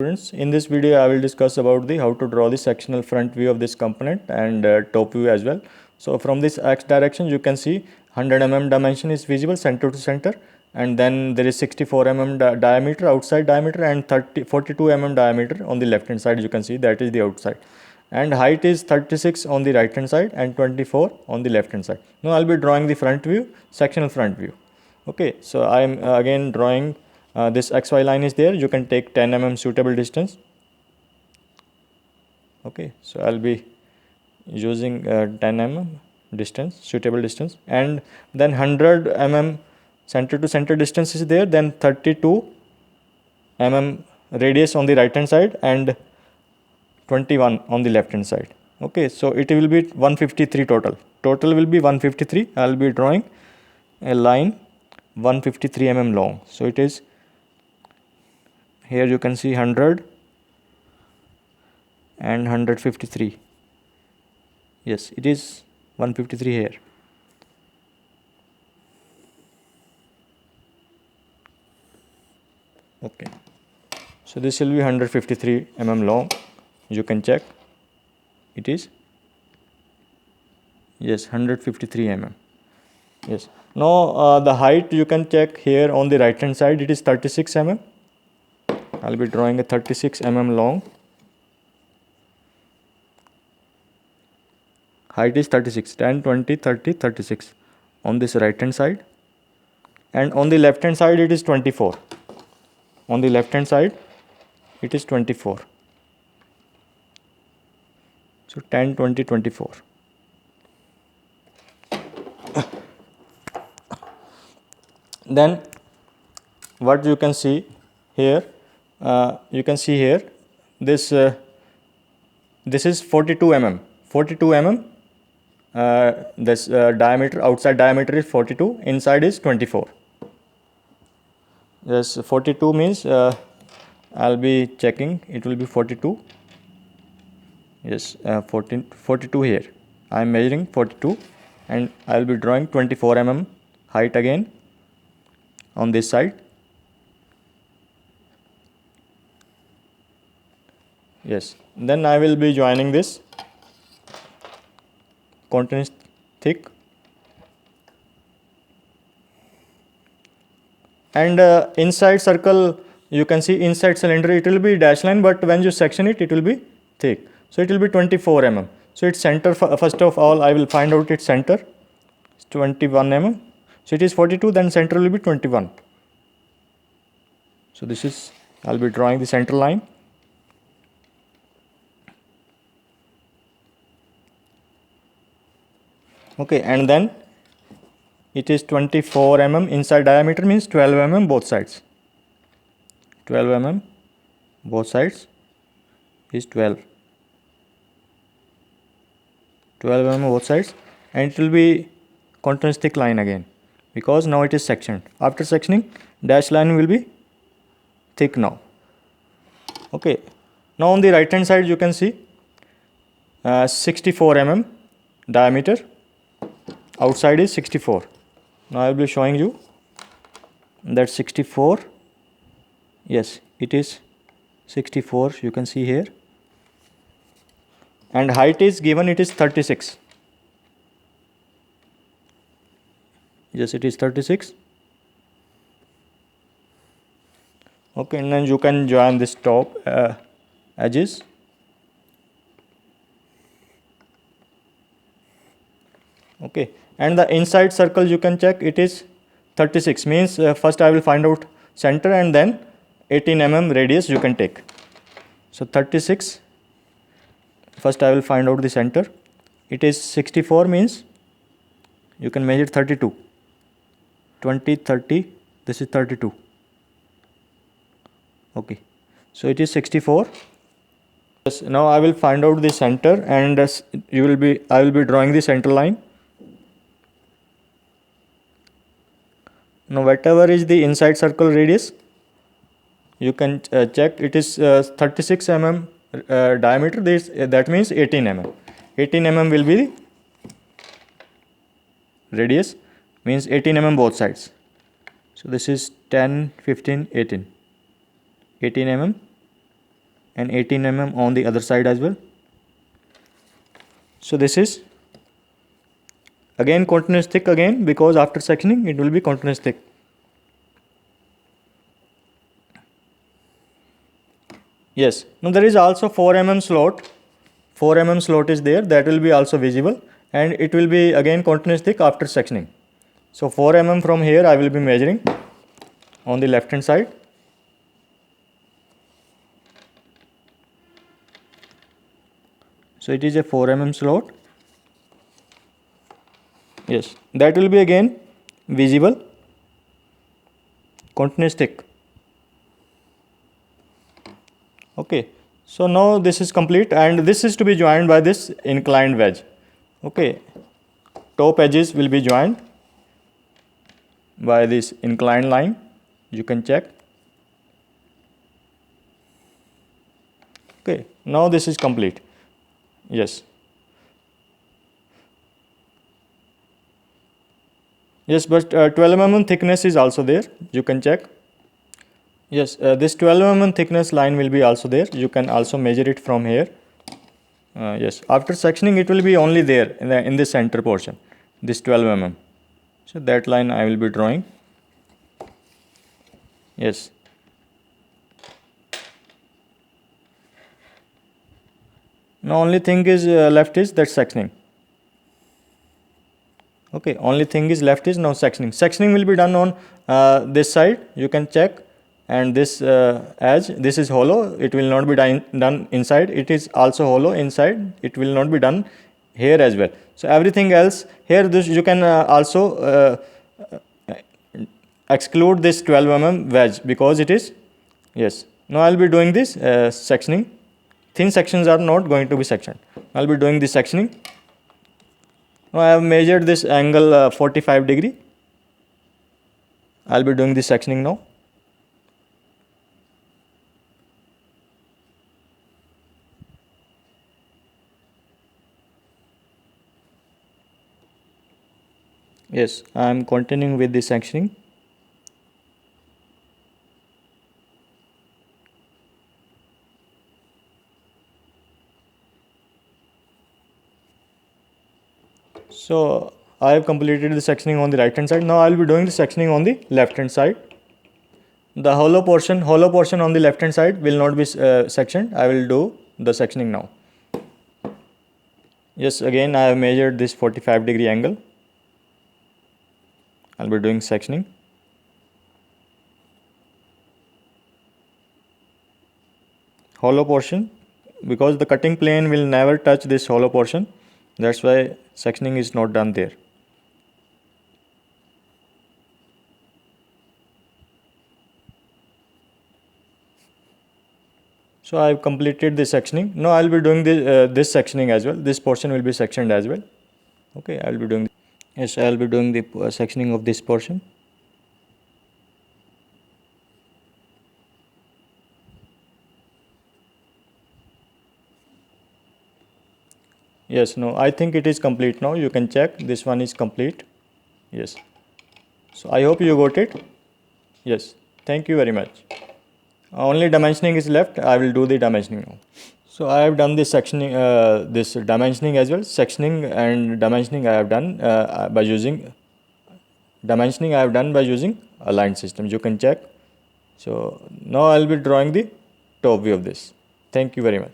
Students, in this video I will discuss about the how to draw the sectional front view of this component and top view as well. So from this x direction you can see 100 mm dimension is visible center to center, and then there is 64 mm diameter, outside diameter, and 42 mm diameter on the left hand side. You can see that is the outside, and height is 36 on the right hand side and 24 on the left hand side. Now I'll be drawing the front view, sectional front view. Okay, so I am again drawing this XY line is there. You can take 10 mm suitable distance. Okay, so I'll be using 10 mm distance, suitable distance, and then 100 mm center to center distance is there, then 32 mm radius on the right hand side and 21 on the left hand side. Okay, so it will be 153 total will be 153. I'll be drawing a line 153 mm long. So it is, here you can see 100 and 153. Yes, it is 153 here. Okay, so this will be 153 mm long. You can check, it is, yes, 153 mm. Yes, now the height you can check here on the right hand side, it is 36 mm. I'll be drawing a 36 mm long. Height is 36, 10, 20, 30, 36 on this right hand side, and on the left hand side it is 24. On the left hand side it is 24. So 10, 20, 24. Then what you can see here, this is 42 mm. 42 mm. This diameter, outside diameter is 42, inside is 24. Yes, 42 means I'll be checking, it will be 42. Yes, 42 here. I am measuring 42, and I'll be drawing 24 mm height again on this side. Yes, then I will be joining this continuous thick, and inside circle you can see, inside cylinder it will be dash line, but when you section it, it will be thick. So it will be 24 mm. So its center, first of all I will find out its center. It's 21 mm. So it is 42, then center will be 21. So this is, I'll be drawing the center line. Okay, and then it is 24 mm inside diameter, means 12 mm both sides. 12 mm both sides is 12 mm both sides, and it will be continuous thick line again, because now it is sectioned. After sectioning, dash line will be thick now. Okay, now on the right hand side you can see 64 mm diameter, outside is 64. Now I will be showing you that 64, yes, it is 64, you can see here, and height is given, it is 36. Yes, it is 36. Okay, and then you can join this top edges. Okay, and the inside circle you can check, it is 36, means first I will find out center, and then 18 mm radius you can take. So 36, first I will find out the center. It is 64, means you can measure 32. 20, 30, this is 32. Okay, so it is 64. Yes, now I will find out the center, and I will be drawing the center line. Now whatever is the inside circle radius, you can check, it is 36 mm diameter, that means 18 mm. 18 mm will be the radius, means 18 mm both sides. So this is 10, 15, 18. 18 mm and 18 mm on the other side as well. So this is again continuous thick again, because after sectioning it will be continuous thick. Yes, now there is also 4 mm slot. 4 mm slot is there, that will be also visible, and it will be again continuous thick after sectioning. So 4 mm from here I will be measuring on the left hand side. So it is a 4 mm slot. Yes, that will be again visible, continuous thick. Okay, so now this is complete, and this is to be joined by this inclined wedge. Okay, top edges will be joined by this inclined line, you can check. Okay, now this is complete. Yes. Yes, but 12 mm thickness is also there, you can check. Yes, this 12 mm thickness line will be also there, you can also measure it from here. Yes, after sectioning it will be only there in the center portion, this 12 mm. So that line I will be drawing. Yes. Now only thing is left is that sectioning. Okay, only thing is left is now sectioning. Sectioning will be done on this side, you can check, and this edge, this is hollow, it will not be done inside, it is also hollow inside, it will not be done here as well. So everything else here, this you can also exclude this 12 mm wedge, because it is, yes. Now I will be doing this sectioning. Thin sections are not going to be sectioned. I will be doing this sectioning. Now I have measured this angle 45 degree. I will be doing this sectioning now. Yes, I am continuing with the sectioning. So I have completed the sectioning on the right hand side. Now I will be doing the sectioning on the left hand side. The hollow portion on the left hand side will not be sectioned. I will do the sectioning now. Yes, again I have measured this 45 degree angle. I will be doing sectioning. Hollow portion, because the cutting plane will never touch this hollow portion, that's why sectioning is not done there. So I have completed the sectioning. Now I will be doing this sectioning as well. This portion will be sectioned as well. Okay, I will be doing. Yes, I will be doing the sectioning of this portion. Yes, no, I think it is complete now. You can check, this one is complete. Yes. So I hope you got it. Yes, thank you very much. Only dimensioning is left. I will do the dimensioning now. So I have done this sectioning, this dimensioning as well. Sectioning and dimensioning I have done by using dimensioning. I have done by using aligned system. You can check. So now I will be drawing the top view of this. Thank you very much.